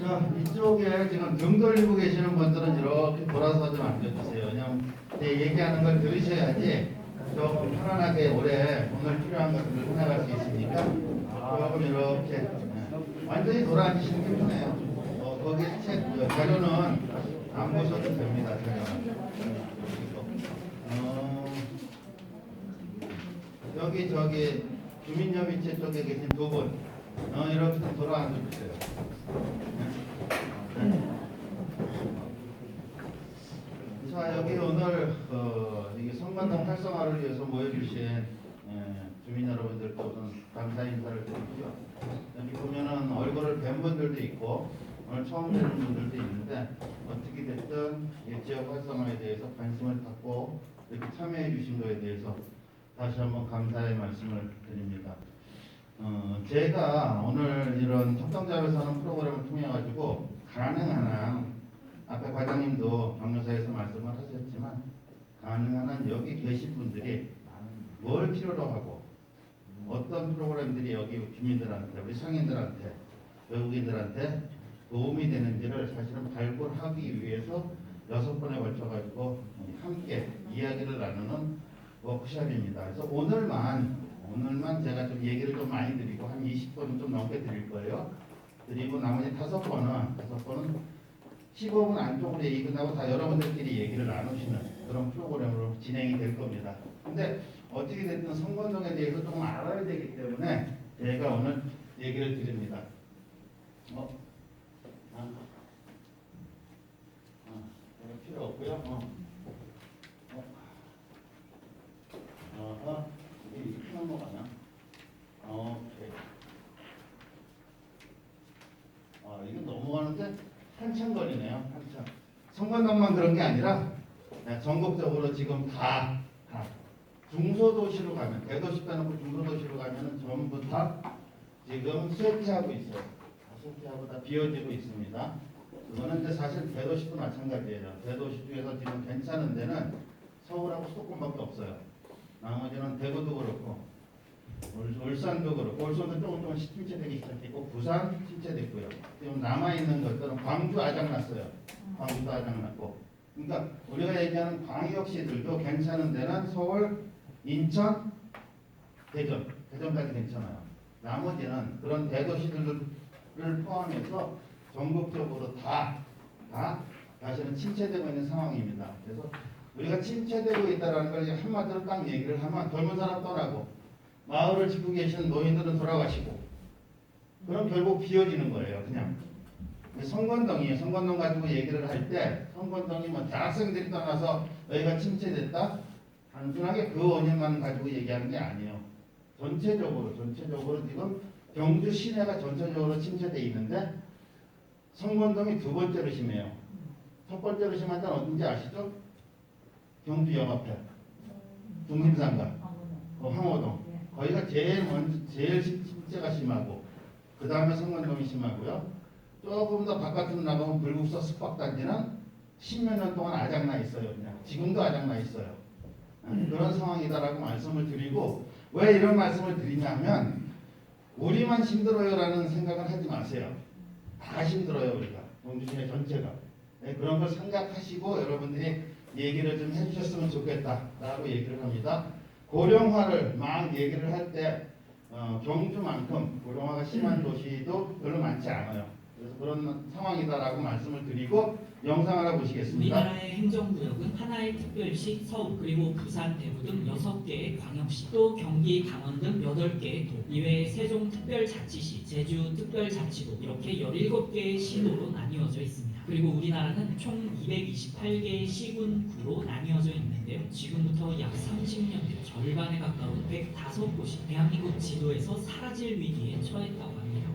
자, 이쪽에 지금 등 돌리고 계시는 분들은 이렇게 돌아서 좀 앉아주세요. 왜냐면 제 얘기하는 걸 들으셔야지 조금 편안하게 오늘 필요한 것들을 생각할 수 있으니까 조금 이렇게 완전히 돌아앉으시는 게 편해요. 거기 자료는 안 보셔도 됩니다. 자료는. 저기 주민협의체 쪽에 계신 두 분 이렇게 좀 돌아앉아주세요. 자, 여기 오늘 이게 성관동 활성화를 위해서 모여주신 주민 여러분들께 우선 감사 인사를 드리고요. 여기 보면은 얼굴을 뵌 분들도 있고 오늘 처음 뵙는 분들도 있는데 어떻게 됐든 이 지역 활성화에 대해서 관심을 갖고 이렇게 참여해 주신 거에 대해서 다시 한번 감사의 말씀을 드립니다. 제가 오늘 이런 협동작을 사는 프로그램을 통해 가지고 가능한 한 아까 과장님도 강요사에서 말씀을 하셨지만 가능한 한 여기 계신 분들이 뭘 필요로 하고 어떤 프로그램들이 여기 주민들한테 우리 상인들한테 외국인들한테 도움이 되는지를 사실은 발굴하기 위해서 6번에 걸쳐 가지고 함께 이야기를 나누는 워크숍입니다. 그래서 오늘만 제가 좀 얘기를 좀 많이 드리고 한 20분 좀 넘게 드릴 거예요. 그리고 나머지 5번은 15분 안쪽으로 얘기 끝나고 다 여러분들끼리 얘기를 나누시는 그런 프로그램으로 진행이 될 겁니다. 근데 어떻게 됐든 성건동에 대해서 조금 알아야 되기 때문에 제가 오늘 얘기를 드립니다. 필요 없고요. 이게 이렇게 넘어가나? 오케이. 이거 넘어가는데 한참 거리네요. 한참. 성관동만 그런 게 아니라 전국적으로 지금 다 중소도시로 가면 대도시 빼놓고 중소도시로 가면은 전부 다 지금 쇠퇴하고 있어요. 쇠퇴하고 다 비어지고 있습니다. 그거는 이제 사실 대도시도 마찬가지예요. 대도시 중에서 지금 괜찮은 데는 서울하고 수도권밖에 없어요. 나머지는 대구도 그렇고 울산도 그렇고 울산도 조금 침체되기 시작했고 부산 침체됐고요. 지금 남아있는 것들은 광주 아작났어요. 광주도 아작났고 그러니까 우리가 얘기하는 광역시들도 괜찮은 데는 서울, 인천, 대전까지 괜찮아요. 나머지는 그런 대도시들을 포함해서 전국적으로 다시는 침체되고 있는 상황입니다. 그래서 우리가 침체되고 있다는 걸 한마디로 딱 얘기를 하면 젊은 사람 떠나고 마을을 짓고 계시는 노인들은 돌아가시고 그럼 결국 비어지는 거예요. 그냥 성건동 가지고 얘기를 할 때 성건동이 뭐 대학생들이 떠나서 여기가 침체됐다 단순하게 그 원인만 가지고 얘기하는 게 아니에요. 전체적으로 지금 경주 시내가 전체적으로 침체돼 있는데 성건동이 두 번째로 심해요. 첫 번째로 심한 데는 어딘지 아시죠? 경주 옆앞에 중심상가 황호동 거기가 제일 침체가 심하고 그 다음에 성건동이 심하고요. 조금 더 바깥으로 나가면 불국사 숙박단지는 10몇 년 동안 아작나 있어요. 그냥 지금도 아작나 있어요. 그런 상황이다라고 말씀을 드리고 왜 이런 말씀을 드리냐면 우리만 힘들어요라는 생각을 하지 마세요. 다 힘들어요. 우리가 경주시내 전체가 그런 걸 생각하시고 여러분들이 얘기를 좀 해주셨으면 좋겠다라고 얘기를 합니다. 고령화를 막 얘기를 할 때 경주만큼 고령화가 심한 도시도 별로 많지 않아요. 그래서 그런 상황이다라고 말씀을 드리고 영상 하나 보시겠습니다. 우리나라의 행정구역은 하나의 특별시, 서울, 그리고 부산, 대구 등 6개의 광역시, 또 경기, 강원 등 8개의 도, 이외에 세종특별자치시, 제주특별자치도 이렇게 17개의 시도로 나뉘어져 있습니다. 그리고 우리나라는 총 228개의 시군구로 나뉘어져 있는데요. 지금부터 약 30년 뒤 절반에 가까운 105곳이 대한민국 지도에서 사라질 위기에 처했다고 합니다.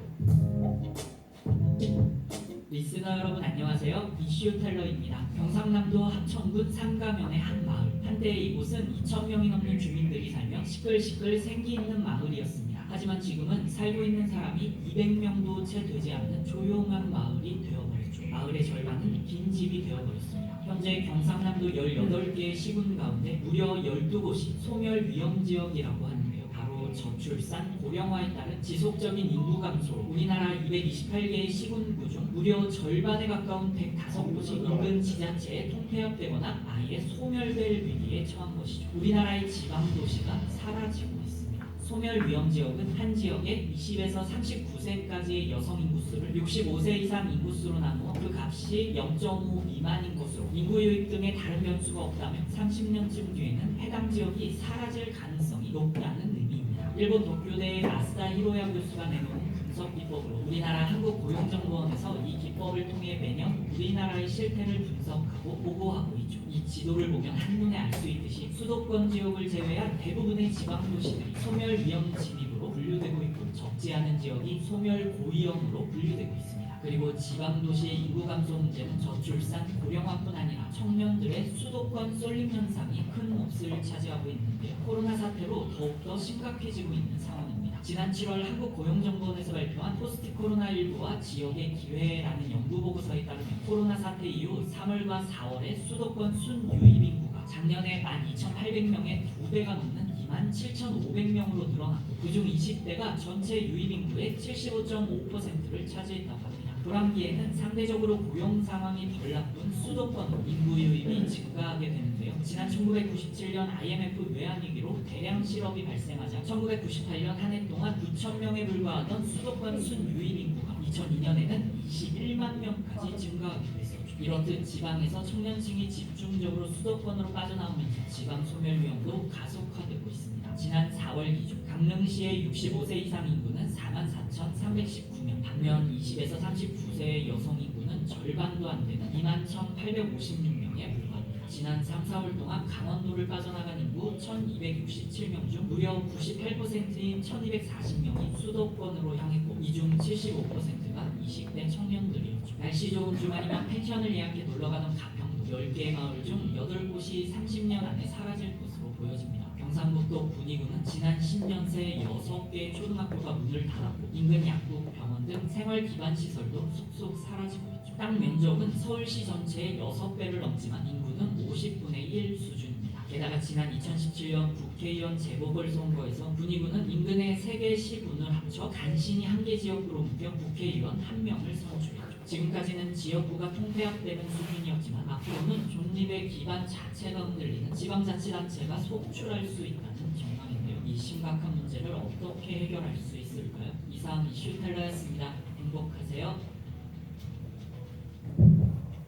리스너 여러분 안녕하세요. 이슈텔러입니다. 경상남도 합천군 상가면의 한 마을. 한때 이곳은 2,000명이 넘는 주민들이 살며 시끌시끌 생기 있는 마을이었습니다. 하지만 지금은 살고 있는 사람이 200명도 채 되지 않는 조용한 마을이 되어버렸죠. 마을의 절반은 빈집이 되어버렸습니다. 현재 경상남도 18개의 시군 가운데 무려 12곳이 소멸 위험지역이라고 하는데요. 바로 저출산, 고령화에 따른 지속적인 인구 감소로 우리나라 228개의 시군구 중 무려 절반에 가까운 105도시 인근 지자체에 통폐합되거나 아예 소멸될 위기에 처한 것이죠. 우리나라의 지방 도시가 사라지고 있습니다. 소멸 위험 지역은 한 지역에 20에서 39세까지의 여성 인구수를 65세 이상 인구수로 나누어 그 값이 0.5 미만인 것으로 인구 유입 등의 다른 변수가 없다면 30년쯤 뒤에는 해당 지역이 사라질 가능성이 높다는 의미입니다. 일본 도쿄대의 마스다 히로야 교수가 내놓은 분석 기법으로 우리나라 한국고용정보원에서 이 기법을 통해 매년 우리나라의 실태를 분석하고 보고하고 있죠. 이 지도를 보면 한눈에 알 수 있듯이 수도권 지역을 제외한 대부분의 지방 도시들이 소멸 위험 진입으로 분류되고 있고 적지 않은 지역이 소멸 고위험으로 분류되고 있습니다. 그리고 지방 도시의 인구 감소 문제는 저출산, 고령화뿐 아니라 청년들의 수도권 쏠림 현상이 큰 몫을 차지하고 있는데요. 코로나 사태로 더욱더 심각해지고 있는 상황입니다. 지난 7월 한국고용정보원에서 발표한 포스트 코로나19와 지역의 기회라는 연구 보고서에 따르면 코로나 사태 이후 3월과 4월에 수도권 순유입 인구가 작년에 12,800명의 2배가 넘는 27,500명으로 늘어났고 그중 20대가 전체 유입 인구의 75.5%를 차지했다고 합니다. 불황기에는 상대적으로 고용 상황이 덜 나쁜 수도권으로 인구 유입이 증가하게 되는데요. 지난 1997년 IMF 외환위기로 대량 실업이 발생하자 1998년 한 해 동안 9,000명에 불과하던 수도권 순유입 인구가 2002년에는 21만 명까지 증가하게 됐습니다. 이렇듯 지방에서 청년층이 집중적으로 수도권으로 빠져나오면서 지방 소멸 위험도 가속화되고 있습니다. 지난 4월 기준 강릉시의 65세 이상 인구는 44,319명, 반면 20에서 39세의 여성 인구는 절반도 안 되는 21,856명에 불과합니다. 지난 3, 4월 동안 강원도를 빠져나간 인구 1,267명 중 무려 98%인 1,240명이 수도권으로 향했고 이 중 75%가 20대 청년들이었죠. 날씨 좋은 주말이면 펜션을 예약해 놀러가던 가평도 10개의 마을 중 8곳이 30년 안에 사라질 것으로 보여집니다. 경상북도 군위군은 지난 10년 새 6개의 초등학교가 문을 닫았고 인근 약국, 병원 등 생활 기반 시설도 속속 사라지고 있죠. 땅 면적은 서울시 전체의 6배를 넘지만 인구는 50분의 1 수준입니다. 게다가 지난 2017년 국회의원 재보궐선거에서 군위군은 인근의 3개 시군을 합쳐 간신히 한 개 지역구로 묶여 국회의원 1명을 선출했죠. 지금까지는 지역구가 통폐합되는 수준이었지만 앞으로는 존립의 기반 자체가 흔들리는 지방자치단체가 속출할 수 있다는 전망인데요. 이 심각한 문제를 어떻게 해결할 수 있을까요? 이상 이슈텔러였습니다. 행복하세요.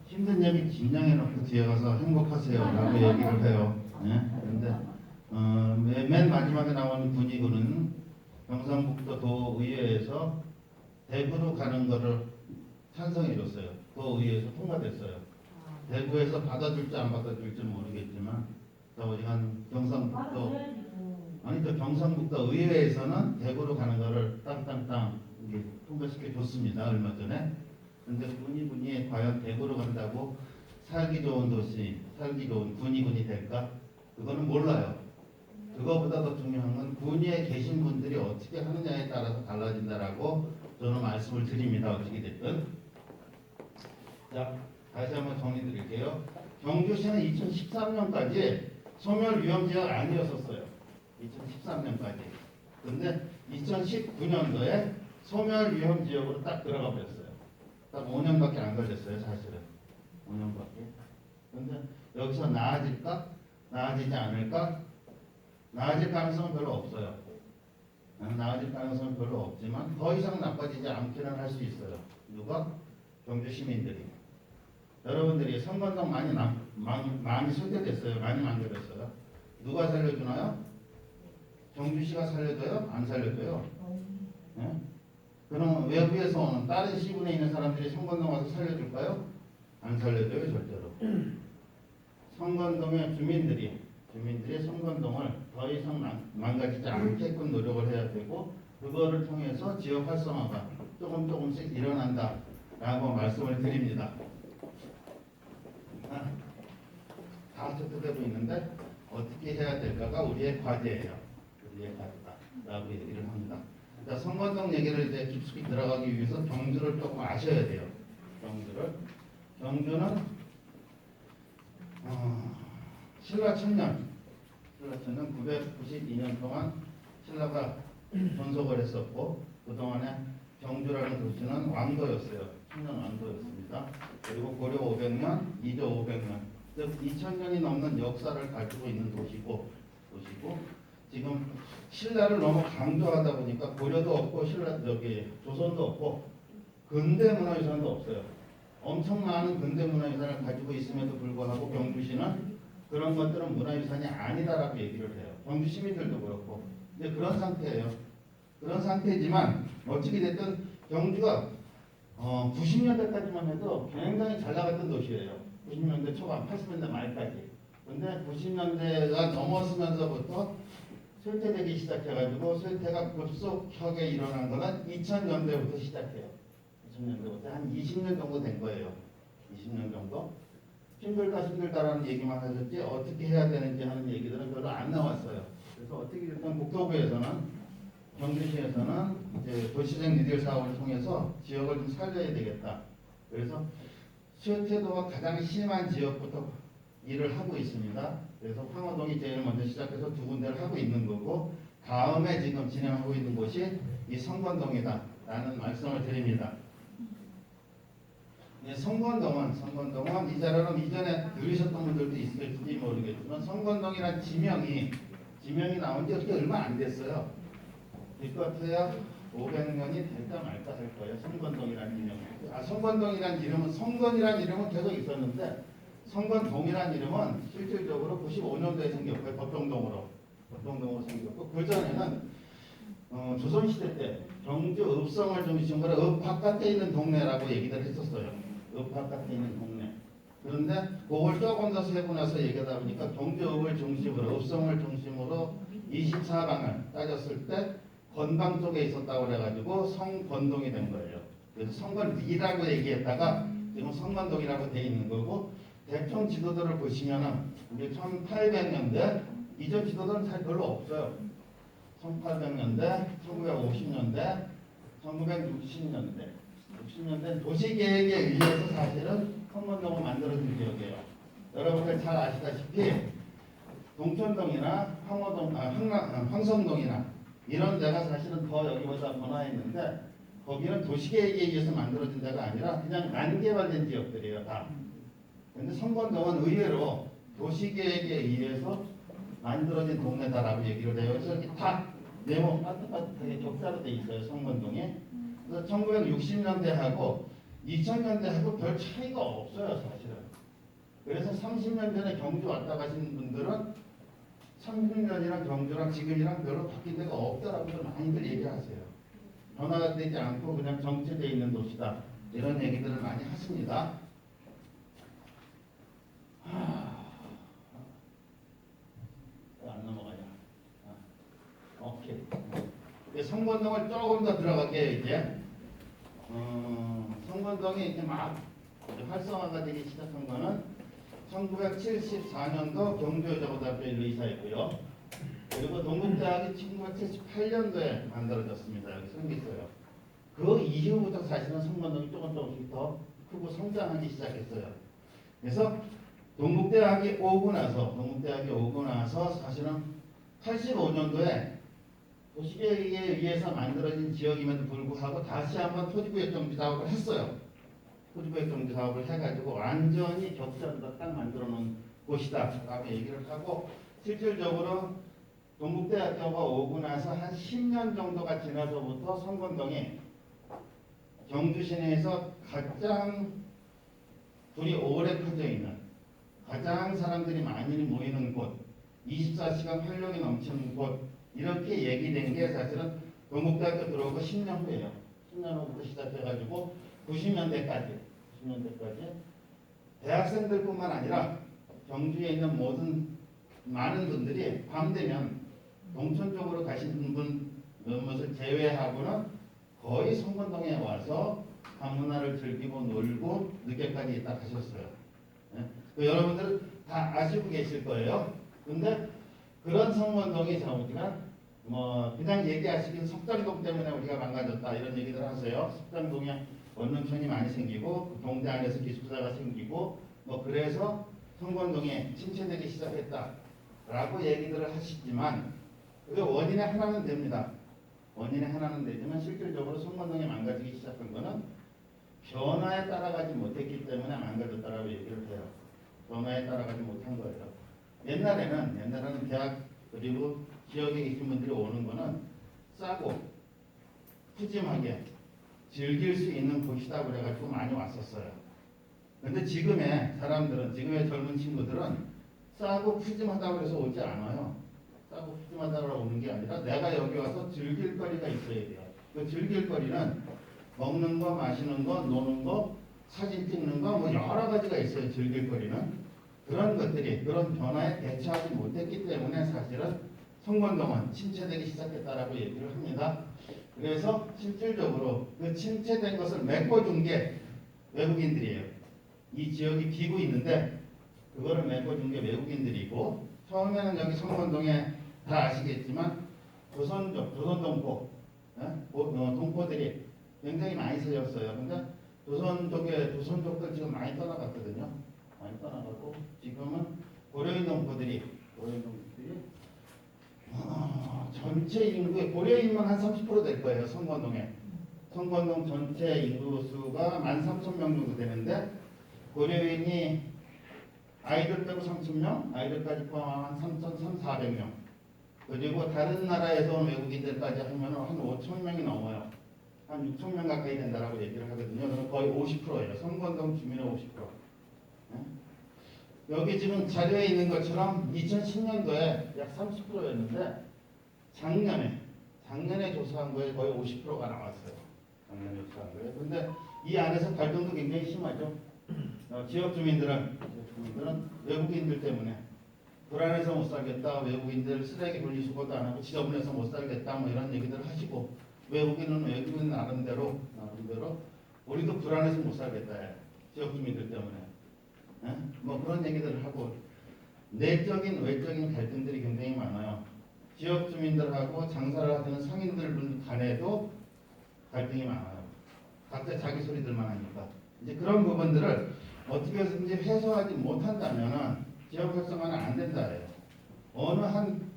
힘든 얘기 긴장해놓고 뒤에 가서 행복하세요 라고 얘기를 해요. 그런데 맨 마지막에 나오는 군의군은 경상북도 도의회에서 대구로 가는 거를 찬성해줬어요. 도의회에서 통과됐어요. 대구에서 받아줄지 안 받아줄지 모르겠지만 한 경상북도 경상북도 의회에서는 대구로 가는 거를 땅땅땅 통과시켜 줬습니다. 얼마 전에. 근데 군의군이 과연 대구로 간다고 살기 좋은 도시, 살기 좋은 군의군이 될까? 그거는 몰라요. 그거보다 더 중요한 건 군위에 계신 분들이 어떻게 하느냐에 따라서 달라진다라고 저는 말씀을 드립니다. 어떻게 됐든. 자, 다시 한번 정리 드릴게요. 경주시는 2013년까지 소멸 위험 지역 아니었었어요. 2013년까지. 근데 2019년도에 소멸 위험 지역으로 딱 들어가 버렸어요. 딱 5년밖에 안 걸렸어요, 사실은. 5년밖에. 근데 여기서 나아질까? 나아지지 않을까? 나아질 가능성은 별로 없어요. 나아질 가능성은 별로 없지만 더 이상 나빠지지 않기는 할 수 있어요. 누가? 경주 시민들이. 여러분들이 선거운동 많이 설계됐어요. 많이 만들었어요. 누가 살려주나요? 경주시가 살려줘요? 안 살려줘요? 네? 그럼 외부에서 오는 다른 시군에 있는 사람들이 선거운동 와서 살려줄까요? 안 살려줘요, 절대로. 선거운동의 주민들이 선거운동을 더 이상 망가지지 않게끔 노력을 해야 되고 그거를 통해서 지역 활성화가 조금씩 일어난다라고 말씀을 드립니다. 다 체크되고 있는데 어떻게 해야 될까가 우리의 과제예요. 우리의 과제다라고 얘기를 합니다. 자, 선거운동 얘기를 이제 깊숙이 들어가기 위해서 경주를 조금 아셔야 돼요. 경주는 신라 천년 992년 동안 신라가 존속을 했었고 그동안에 경주라는 도시는 왕도였어요. 청년 왕도였습니다. 그리고 고려 500년, 이조 500년, 즉 2000년이 넘는 역사를 가지고 있는 도시고 지금 신라를 너무 강조하다 보니까 고려도 없고 조선도 없고 근대 문화유산도 없어요. 엄청 많은 근대 문화유산을 가지고 있음에도 불구하고 경주시는 그런 것들은 문화유산이 아니다라고 얘기를 해요. 경주 시민들도 그렇고. 근데 그런 상태예요. 그런 상태지만 어찌게 됐든 경주가 90년대까지만 해도 굉장히 잘 나갔던 도시예요. 90년대 초반, 80년대 말까지. 근데 90년대가 넘었으면서부터 쇠퇴되기 시작해가지고 쇠퇴가 급속하게 일어난 거는 2000년대부터 시작해요. 2000년대부터 한 20년 정도 된 거예요. 20년 정도. 힘들다라는 얘기만 하셨지 어떻게 해야 되는지 하는 얘기들은 별로 안 나왔어요. 그래서 어떻게 됐든 국토부에서는 경주시에서는 이제 도시적 뉴딜 사업을 통해서 지역을 좀 살려야 되겠다. 그래서 쇠퇴도가 가장 심한 지역부터 일을 하고 있습니다. 그래서 황호동이 제일 먼저 시작해서 두 군데를 하고 있는 거고 다음에 지금 진행하고 있는 곳이 이 성건동이다라는 말씀을 드립니다. 성건동은 이 자료는 이전에 들으셨던 분들도 있을지 모르겠지만 성건동이란 지명이 나온 지 그렇게 얼마 안 됐어요. 이것해야 500년이 될까 말까 할 거예요. 성건동이라는 이름. 성건동이라는 이름은 성건이라는 이름은 계속 있었는데 성건동이라는 이름은 실질적으로 95년도에 생겼고요. 법정동으로 생겼고 그 전에는 조선시대 때 경주 읍성을 중심으로 읍 바깥에 있는 동네라고 얘기를 했었어요. 읍 바깥에 있는 동네. 그런데 그걸 조금 더 세고 나서 얘기하다 보니까 경주읍을 중심으로 읍성을 중심으로 24방을 따졌을 때 건방 쪽에 있었다고 그래가지고 성건동이 된 거예요. 그래서 성건리라고 얘기했다가 지금 성건동이라고 돼 있는 거고 대충 지도들을 보시면은 이제 1800년대 이전 지도들은 잘 별로 없어요. 1800년대, 1950년대, 1960년대, 60년대 도시계획에 의해서 사실은 성건동을 만들어진 지역이에요. 여러분들 잘 아시다시피 동천동이나 황성동이나 이런 데가 사실은 더 여기보다 번화했는데 거기는 도시계획에 의해서 만들어진 데가 아니라 그냥 난개발된 지역들이에요. 다. 근데 성건동은 의외로 도시계획에 의해서 만들어진 동네다라고 얘기를 해요. 그래서 이렇게 다 네모 빠듯빠듯하게 격자로 돼 있어요. 성건동에. 그래서 1960년대하고 2000년대하고 별 차이가 없어요. 사실은. 그래서 30년 전에 경주 왔다 가신 분들은 30년이랑 경주랑 지금이랑 별로 바뀐 데가 없다라고 많이들 얘기하세요. 변화가 되지 않고 그냥 정체되어 있는 도시다. 이런 얘기들을 많이 하십니다. 안 넘어가냐. 오케이. 성건동을 조금 더 들어갈게요. 이제 성건동이 이렇게 막 활성화가 되기 시작한 거는 1974년도 경주여자고등학교에 의사했고요. 그리고 동국대학이 1978년도에 만들어졌습니다. 여기 생겼어요. 그 이후부터 사실은 성건동이 조금씩 더 크고 성장하기 시작했어요. 그래서 동국대학이 오고 나서 사실은 85년도에 도시계획에 의해서 만들어진 지역임에도 불구하고 다시 한번 토지구역 정비 사업을 했어요. 토지구역 정비 사업을 해가지고 완전히 격자로 딱 만들어 놓은 곳이다 라고 얘기를 하고 실질적으로 동국대학교가 오고 나서 한 10년 정도가 지나서부터 성건동이 경주 시내에서 가장 불이 오래 켜져 있는 가장 사람들이 많이 모이는 곳 24시간 활력이 넘치는 곳 이렇게 얘기된 게 사실은 동국대학교 들어오고 10년 후에요. 10년 후부터 시작해가지고 90년대까지 대학생들뿐만 아니라 경주에 있는 많은 분들이 밤 되면 동천 쪽으로 가시는 분을 제외하고는 거의 성건동에 와서 밤문화를 즐기고 놀고 늦게까지 있다 가셨어요. 네? 여러분들 다 아시고 계실 거예요. 근데 그런 성건동이 우리가 그냥 얘기하시긴 석장동 때문에 우리가 망가졌다 이런 얘기들 하세요. 석장동에 원룸촌이 많이 생기고 동대 안에서 기숙사가 생기고 그래서 성건동에 침체되기 시작했다라고 얘기들을 하시지만 그게 원인의 하나는 됩니다. 원인의 하나는 되지만 실질적으로 성건동이 망가지기 시작한 거는 변화에 따라가지 못했기 때문에 망가졌다라고 얘기를 해요. 변화에 따라가지 못한 거예요. 옛날에는 대학 그리고 지역에 계신 분들이 오는 거는 싸고 푸짐하게 즐길 수 있는 곳이다 그래가지고 많이 왔었어요. 근데 지금의 사람들은, 지금의 젊은 친구들은 싸고 푸짐하다고 해서 오지 않아요. 싸고 푸짐하다고 오는 게 아니라 내가 여기 와서 즐길 거리가 있어야 돼요. 그 즐길 거리는 먹는 거, 마시는 거, 노는 거, 사진 찍는 거, 뭐 여러 가지가 있어요. 즐길 거리는. 그런 것들이, 그런 변화에 대처하지 못했기 때문에 사실은 성건동은 침체되기 시작했다라고 얘기를 합니다. 그래서 실질적으로 그 침체된 것을 메꿔준 게 외국인들이에요. 이 지역이 비고 있는데 그거를 메꿔준 게 외국인들이고, 처음에는 여기 성건동에 다 아시겠지만 조선동포, 동포들이 굉장히 많이 살렸어요. 근데 조선족들 지금 많이 떠나갔거든요. 많이 떠나가고 지금은 고려인 동포들이 전체 인구의 고려인만 한 30% 될 거예요. 성건동에. 성건동 전체 인구 수가 13,000명 정도 되는데 고려인이 아이들 빼고 3,000명, 아이들까지 포함한 3,400명. 그리고 다른 나라에서 온 외국인들까지 하면 한 5,000명이 넘어요. 한 6,000명 가까이 된다라고 얘기를 하거든요. 그럼 거의 50%예요. 성건동 주민의 50%. 여기 지금 자료에 있는 것처럼 2010년도에 약 30%였는데 작년에 조사한 거에 거의 50%가 나왔어요. 작년에 조사한 거에. 근데 이 안에서 갈등도 굉장히 심하죠. 지역 주민들은 외국인들 때문에 불안해서 못 살겠다, 외국인들 쓰레기 분리수거도 안 하고 지저분해서 못 살겠다, 뭐 이런 얘기들을 하시고, 외국인 나름대로 우리도 불안해서 못 살겠다, 지역 주민들 때문에. 뭐 그런 얘기들을 하고, 내적인 외적인 갈등들이 굉장히 많아요. 지역 주민들하고 장사를 하시는 상인들 간에도 갈등이 많아요. 각자 자기 소리들만 하니까. 이제 그런 부분들을 어떻게 해서든지 해소하지 못한다면 지역 활성화는 안 된다예요. 어느 한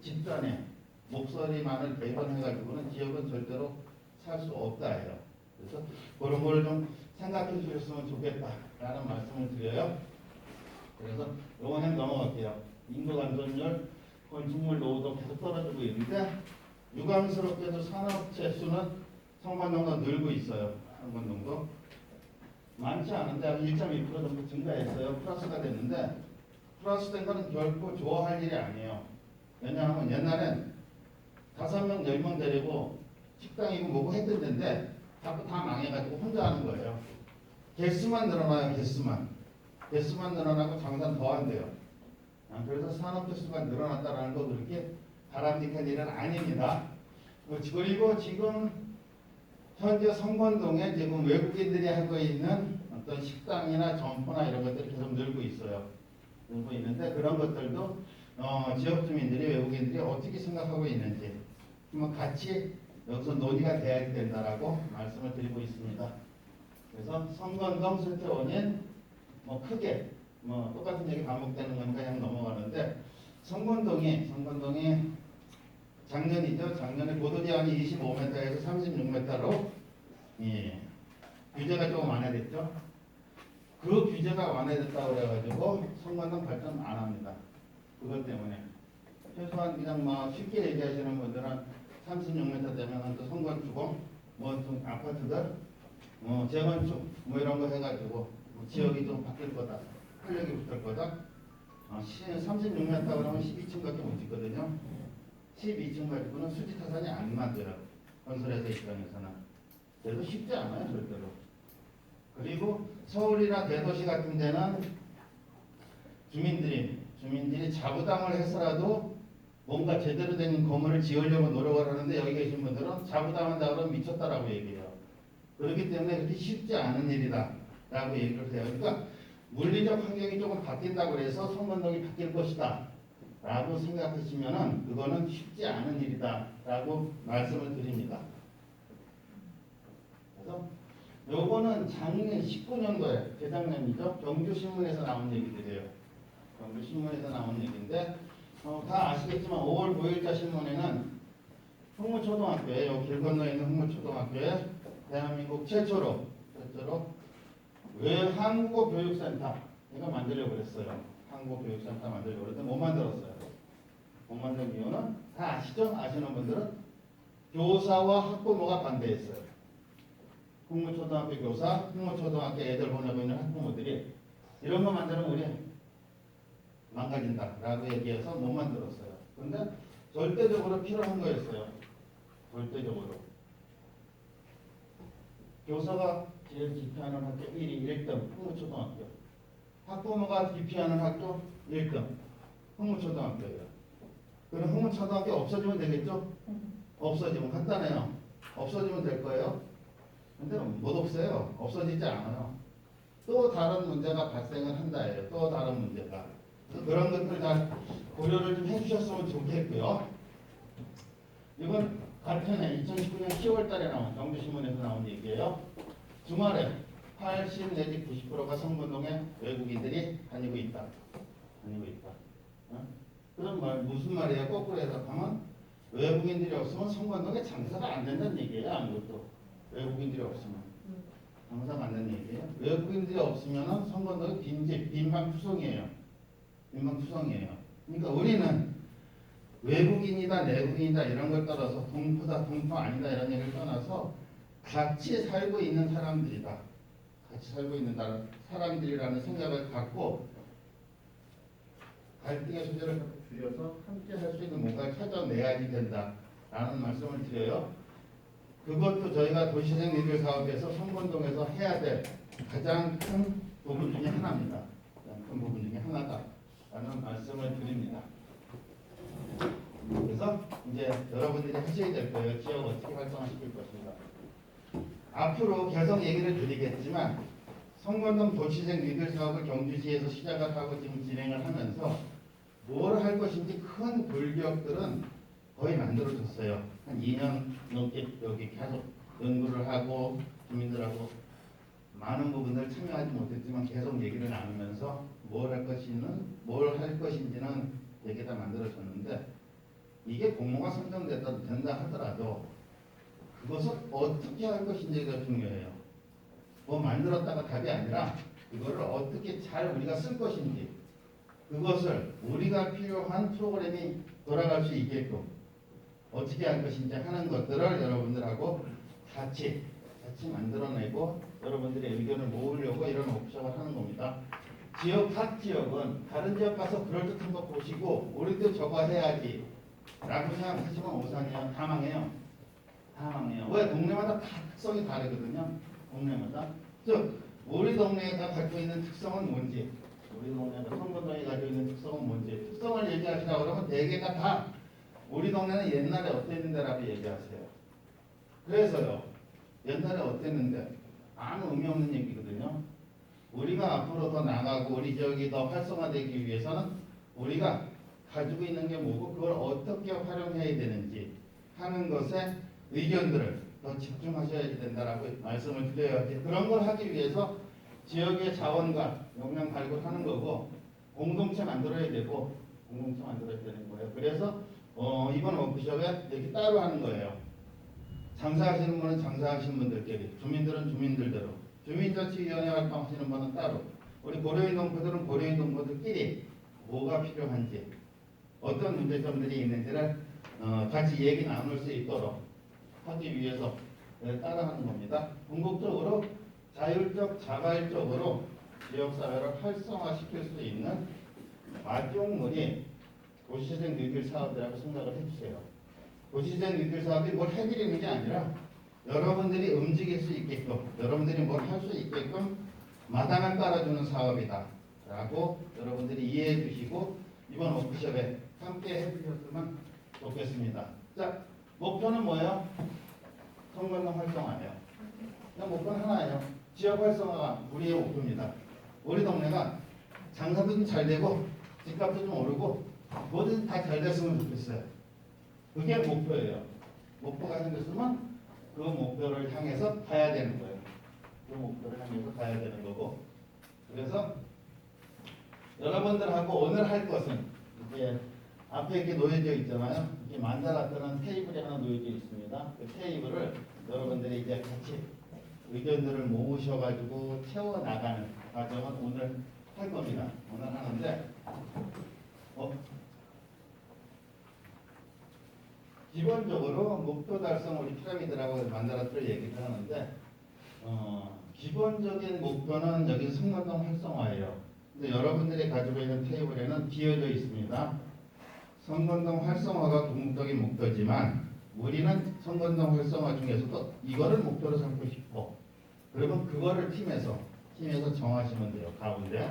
집단의 목소리만을 대변해가지고는 지역은 절대로 살 수 없다예요. 그래서 그런 걸 좀 생각해 주셨으면 좋겠다라는 말씀을 드려요. 그래서 요번엔 넘어갈게요. 인구 감소율, 건축물 노후도 계속 떨어지고 있는데 유감스럽게도 산업체 수는 성관동도 늘고 있어요. 성관동도 많지 않은데 한 1.2% 정도 증가했어요. 플러스가 됐는데 플러스 된 거는 결코 좋아할 일이 아니에요. 왜냐하면 옛날엔 5명, 10명 데리고 식당이고 뭐고 했던 데인데 자꾸 다 망해가지고 혼자 하는 거예요. 개수만 늘어나요. 개수만 늘어나고 장사는 더 한대요. 그래서 산업체 수가 늘어났다는 거 그렇게 바람직한 일은 아닙니다. 그리고 지금 현재 성건동에 지금 외국인들이 하고 있는 어떤 식당이나 점포나 이런 것들이 계속 늘고 있어요. 늘고 있는데 그런 것들도 지역 주민들이, 외국인들이 어떻게 생각하고 있는지 한번 같이 여기서 논의가 돼야 된다라고 말씀을 드리고 있습니다. 그래서 성건동 실제 원인 크게 똑같은 얘기 반복되는 거니까 그냥 넘어가는데, 성건동이 작년에 고도제한이 25m에서 36m로 규제가 조금 완화됐죠. 그 규제가 완화됐다고 그래가지고 성건동 발전 안 합니다. 그것 때문에 최소한 그냥 쉽게 얘기하시는 분들은 36m 되면 또 성건주공 좀 아파트들 재건축 이런 거 해가지고 지역이 좀 바뀔 거다, 활력이 붙을 거다. 36m 그러면 12층밖에 못 짓거든요. 12층 가지고는 수지 타산이 안 만들어요. 건설회사 입장에서는. 그래도 쉽지 않아요, 절대로. 그리고 서울이나 대도시 같은 데는 주민들이 자부담을 해서라도 뭔가 제대로 된 건물을 지으려고 노력을 하는데, 여기 계신 분들은 자부담한다고 하면 미쳤다라고 얘기해요. 그렇기 때문에 그렇게 쉽지 않은 일이다 라고 얘기를 해요. 그러니까 물리적 환경이 조금 바뀐다고 해서 성건동이 바뀔 것이다 라고 생각하시면은 그거는 쉽지 않은 일이다 라고 말씀을 드립니다. 그래서 요거는 작년 19년도에 재작년이죠. 경주신문에서 나온 얘기들이에요. 경주신문에서 나온 얘기인데 다 아시겠지만 5월 9일자 신문에는 흥무초등학교에 여기 길 건너에 있는 흥무초등학교에 대한민국 최초로 한국어 교육센터 이거 만들려고 그랬어요. 한국어 교육센터 만들려고 그랬는데 못 만들었어요. 못 만든 이유는 다 아시죠? 아시는 분들은 교사와 학부모가 반대했어요. 흥무초등학교 교사, 흥무초등학교 애들 보내고 있는 학부모들이 이런 거 만들면 우리 망가진다라고 얘기해서 못 만들었어요. 근데 절대적으로 필요한 거였어요. 절대적으로. 교사가 제일 기피하는 학교 1위 1등 흥무초등학교. 학부모가 기피하는 학교 1등 흥무초등학교예요. 그럼 흥무초등학교 없어지면 되겠죠? 없어지면 간단해요. 없어지면 될 거예요. 근데 못 없애요. 없어지지 않아요. 또 다른 문제가 발생을 한다예요. 또 다른 문제가. 그런 것들 다 고려를 좀 해주셨으면 좋겠고요. 이건 같은 해 2019년 10월 달에 나온 경주신문에서 나온 얘기예요. 주말에 80 내지 90%가 성분동에 외국인들이 다니고 있다. 그런 말 무슨 말이에요? 거꾸로 해석하면 외국인들이 없으면 성분동에 장사가 안 된다는 얘기예요. 아무것도 외국인들이 없으면 장사가 안 되는 얘기예요. 외국인들이 없으면 성분동에 빈방투성이에요. 그러니까 우리는 외국인이다 내국인이다 이런 걸 떠나서 동포다 동포 아니다 이런 얘기를 떠나서 같이 살고 있는 사람들이다. 같이 살고 있는 사람들이라는 생각을 갖고 갈등의 소재를 줄여서 함께 할 수 있는 뭔가를 찾아내야지 된다라는 말씀을 드려요. 그것도 저희가 도시생 리뷰 사업에서 성건동에서 해야 될 가장 큰 부분 중에 하나입니다. 가장 큰 부분 중에 하나다라는 말씀을 드립니다. 그래서 이제 여러분들이 하셔야 될 거예요. 지역 어떻게 활성화시킬 것인가. 앞으로 계속 얘기를 드리겠지만 성건동 도시생 리뷰 사업을 경주시에서 시작을 하고 지금 진행을 하면서 뭘 할 것인지 큰 골격들은 거의 만들어졌어요. 한 2년 넘게 여기 계속 연구를 하고 주민들하고 많은 부분을 참여하지 못했지만 계속 얘기를 나누면서 뭘 할 것인지는 얘기 다 만들어졌는데 이게 공모가 선정된다 하더라도 그것을 어떻게 할 것인지가 중요해요. 뭐 만들었다가 답이 아니라 이거를 어떻게 잘 우리가 쓸 것인지 그것을 우리가 필요한 프로그램이 돌아갈 수 있게끔 어떻게 할 것인지 하는 것들을 여러분들하고 같이 만들어내고 여러분들의 의견을 모으려고 이런 워크숍을 하는 겁니다. 각 지역은 다른 지역 가서 그럴듯한 거 보시고 우리도 저거 해야지 라고 생각하시면 오산이에요. 다 망해요. 왜? 동네마다 다 특성이 다르거든요. 동네마다. 즉 우리 동네가 가지고 있는 특성은 뭔지 우리 동네가 성건동이 가지고 있는 특성은 뭔지 특성을 얘기하시라고 그러면 대개가 다 우리 동네는 옛날에 어땠는데라고 얘기하세요. 그래서요. 옛날에 어땠는데 아무 의미 없는 얘기거든요. 우리가 앞으로 더 나가고 우리 지역이 더 활성화되기 위해서는 우리가 가지고 있는 게 뭐고 그걸 어떻게 활용해야 되는지 하는 것에 의견들을 더 집중하셔야 된다라고 말씀을 드려야지. 그런 걸 하기 위해서 지역의 자원과 역량 발굴하는 거고 공동체 만들어야 되는 거예요. 그래서 이번 워크숍에 이렇게 따로 하는 거예요. 장사하시는 분은 장사하시는 분들끼리, 주민들은 주민들대로, 주민자치위원회 활동하시는 분은 따로, 우리 고려인 동포들은 고려인 동포들끼리 뭐가 필요한지, 어떤 문제점들이 있는지를 같이 얘기 나눌 수 있도록 하기 위해서 따라하는 겁니다. 궁극적으로 자율적, 자발적으로 지역사회를 활성화시킬 수 있는 마지막물이 도시재생 뉴딜 사업이라고 생각을 해주세요. 도시재생 뉴딜 사업이 뭘 해드리는 게 아니라 여러분들이 움직일 수 있게끔, 여러분들이 뭘 할 수 있게끔 마당을 깔아주는 사업이다 라고 여러분들이 이해해 주시고 이번 워크숍에 함께 해주셨으면 좋겠습니다. 자, 목표는 뭐예요? 성건동 활성화예요. 목표는 하나예요. 지역 활성화가 우리의 목표입니다. 우리 동네가 장사도 좀 잘 되고 집값도 좀 오르고 뭐든 다 잘 됐으면 좋겠어요. 그게 목표예요. 목표가 생겼으면 그 목표를 향해서 가야 되는 거예요. 그 목표를 향해서 가야 되는 거고. 그래서 여러분들하고 오늘 할 것은 이제 앞에 이렇게 놓여져 있잖아요. 이렇게 만다라트는 테이블이 하나 놓여져 있습니다. 그 테이블을 여러분들이 이제 같이 의견들을 모으셔가지고 채워나가는 과정은 오늘 할 겁니다. 오늘 하는데 기본적으로 목표 달성 우리 피라미드라고 만다라트를 얘기를 하는데 기본적인 목표는 여기 성관동 활성화예요. 근데 여러분들이 가지고 있는 테이블에는 비어져 있습니다. 성건동 활성화가 궁극적인 목표지만 우리는 성건동 활성화 중에서도 이거를 목표로 삼고 싶고 그러면 그거를 팀에서 정하시면 돼요. 가운데.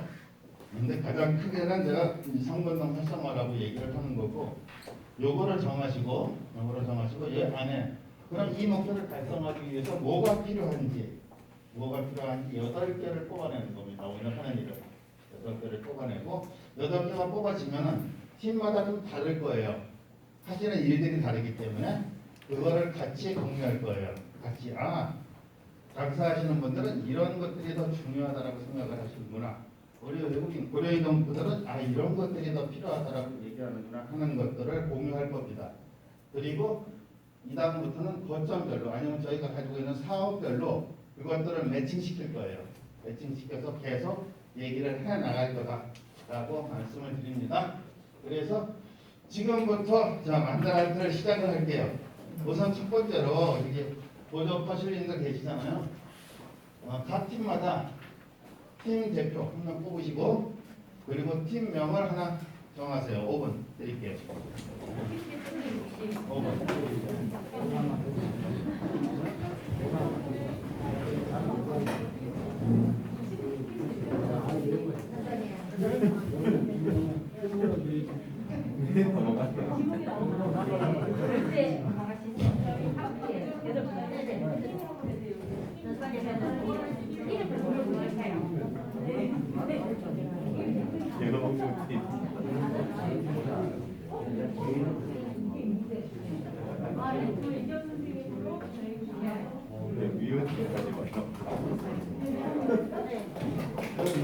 근데 가장 크게는 제가 이 성건동 활성화라고 얘기를 하는 거고 요거를 정하시고 얘 안에 그럼 이 목표를 달성하기 위해서 뭐가 필요한지 8개를 뽑아내는 겁니다. 오늘 하는 일을 8개를 뽑아내고 8개가 뽑아지면은 팀마다 좀 다를 거예요. 하시는 일들이 다르기 때문에 그거를 같이 공유할 거예요. 같이 장사하시는 분들은 이런 것들이 더 중요하다라고 생각을 하시는구나. 우리 외국인 고려이동 분들은 이런 것들이 더 필요하다라고 얘기하는구나 하는 것들을 공유할 겁니다. 그리고 이 다음부터는 거점별로 아니면 저희가 가지고 있는 사업별로 그것들을 매칭시킬 거예요. 매칭시켜서 계속 얘기를 해 나갈 거다라고 말씀을 드립니다. 그래서 지금부터 만다라트를 시작을 할게요. 우선 첫 번째로 이게 보조하실 분들 계시잖아요. 각 팀마다 팀 대표 한 명 뽑으시고 그리고 팀명을 하나 정하세요. 5분 드릴게요. 5분.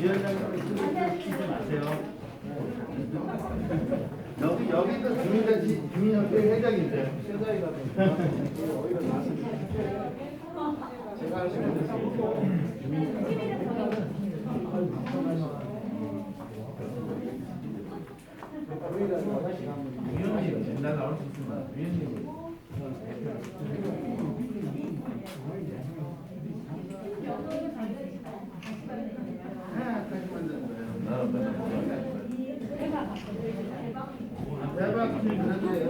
위원장님 키지 마세요. 여기도 주민협회 회장인데 제가 할 수 있는 위원님 된다 나올 수 있으면 위원님 대박 그런데요.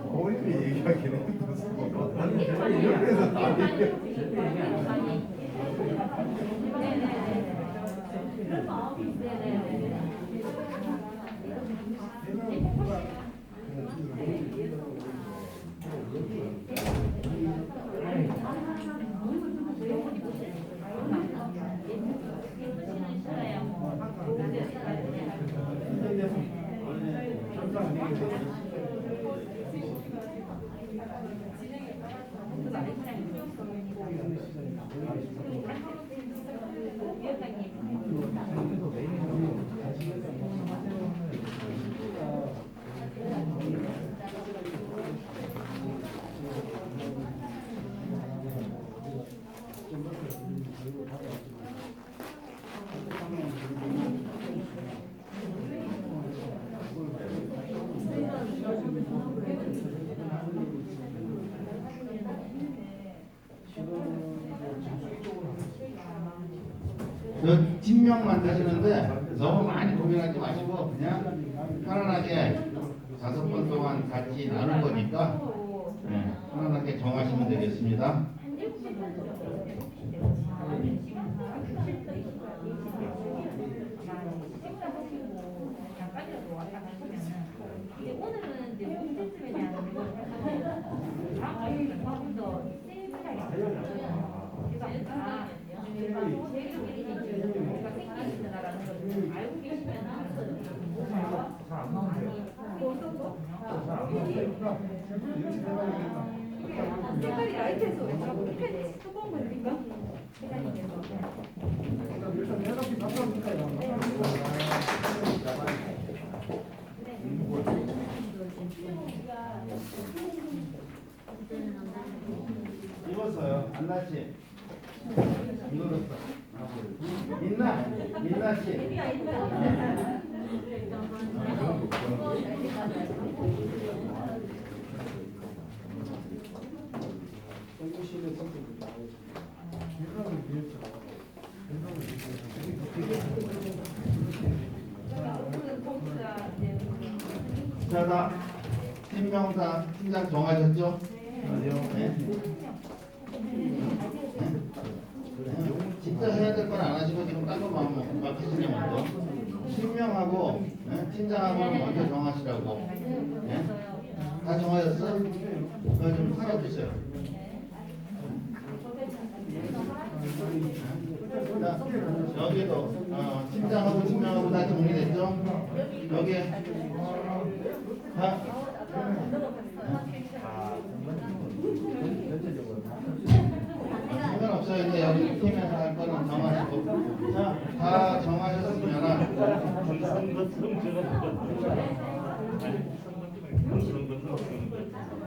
어머님이 얘기하기는 옆에서 남이 팀명 만드시는데 너무 많이 고민하지 마시고 그냥 편안하게 5번 동안 같이 나눌 거니까 편안하게 정하시면 되겠습니다. 이제 오늘은 이제 문제점에 대한 걸 하고 다음 더 세밀하게 그래서 저희들끼리 뭔가 생기는다라는 걸 알고 계시면 색깔이 라이트해서 왜 자꾸 펜 뜨거운 겁니까? 입었어요. 안나씨. 입었어. 민나씨. 자, 다 팀명 다 팀장 정하셨죠? 네. 진짜 해야 될 건 안 하시고 지금 딴거 맡기시네 먼저. 팀명하고 팀장하고는 먼저 정하시라고. 네? 다 정하셨어? 그거 좀 써주세요. 자, 여기도 팀장하고 팀명하고 다 정리됐죠? 여기 다 상관없어요. 이제 여기 팀에서 할 거는 정하시고. 자, 다 정하셨으면